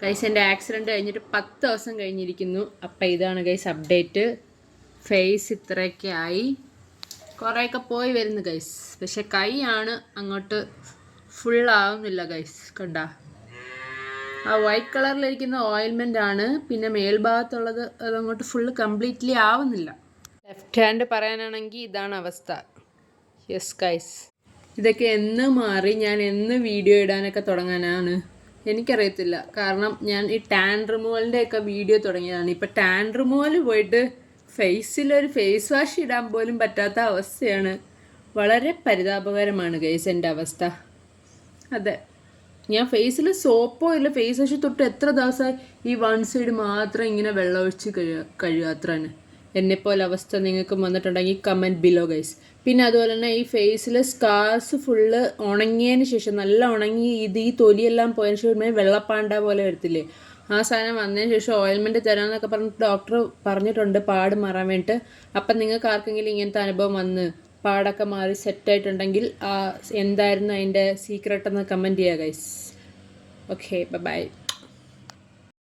Guys എൻ്റെ accident കഴിഞ്ഞിട്ട് 10 ദിവസം കഴിഞ്ഞിരിക്കുന്നു. അപ്പം ഇതാണ് ഗൈസ് അപ്ഡേറ്റ്. ഫേസ് ഇത്രയൊക്കെ ആയി, കുറേയൊക്കെ പോയി വരുന്നു ഗൈസ്. പക്ഷെ കൈയാണ് അങ്ങോട്ട് ഫുള്ളാവുന്നില്ല ഗൈസ്. കണ്ട ആ വൈറ്റ് കളറിലിരിക്കുന്ന ഓയിൽമെൻ്റ് ആണ്, പിന്നെ മേൽഭാഗത്തുള്ളത് അതങ്ങോട്ട് ഫുള്ള് കംപ്ലീറ്റ്ലി ആവുന്നില്ല. ലെഫ്റ്റ് ഹാൻഡ് പറയാനാണെങ്കിൽ ഇതാണ് അവസ്ഥ. യെസ് ഗൈസ്, ഇതൊക്കെ എന്ന് മാറി ഞാൻ എന്ന് വീഡിയോ ഇടാനൊക്കെ തുടങ്ങാനാണ് എനിക്കറിയത്തില്ല. കാരണം ഞാൻ ഈ ടാൻ റിമൂവലിൻ്റെ ഒക്കെ വീഡിയോ തുടങ്ങിയതാണ്. ഇപ്പം ടാൻ റിമൂവൽ പോയിട്ട് ഫേസിലൊരു ഫേസ് വാഷ് ഇടാൻ പോലും പറ്റാത്ത അവസ്ഥയാണ്. വളരെ പരിതാപകരമാണ് ഗൈസ് എൻ്റെ അവസ്ഥ. അതെ, ഞാൻ ഫേസിൽ സോപ്പോ ഇല്ല ഫേസ് വാഷ് തൊട്ട് എത്ര ദിവസമായി ഈ വൺ സൈഡ് മാത്രം ഇങ്ങനെ വെള്ളമൊഴിച്ച് കഴുകാത്രയാണ്. എന്നെപ്പോലെ അവസ്ഥ നിങ്ങൾക്കും വന്നിട്ടുണ്ടെങ്കിൽ കമൻറ്റ് ബിലോ ഗൈസ്. പിന്നെ അതുപോലെ തന്നെ ഈ ഫേസിൽ സ്കാർസ് ഫുള്ള് ഉണങ്ങിയതിന് ശേഷം, നല്ല ഉണങ്ങി ഈ തൊലിയെല്ലാം പോയതിന് ശേഷം വെള്ളപ്പാണ്ട പോലെ വരത്തില്ലേ, ആ സാധനം വന്നതിന് ശേഷം ഓയിൽമെൻറ്റ് തരാമെന്നൊക്കെ പറഞ്ഞിട്ട് ഡോക്ടർ പറഞ്ഞിട്ടുണ്ട് പാട് മാറാൻ വേണ്ടിയിട്ട്. അപ്പം നിങ്ങൾക്ക് ആർക്കെങ്കിലും ഇങ്ങനത്തെ അനുഭവം വന്ന് പാടൊക്കെ മാറി സെറ്റായിട്ടുണ്ടെങ്കിൽ എന്തായിരുന്നു അതിൻ്റെ സീക്രട്ട് എന്ന് കമൻറ്റ് ചെയ്യുക ഗൈസ്. Okay, by.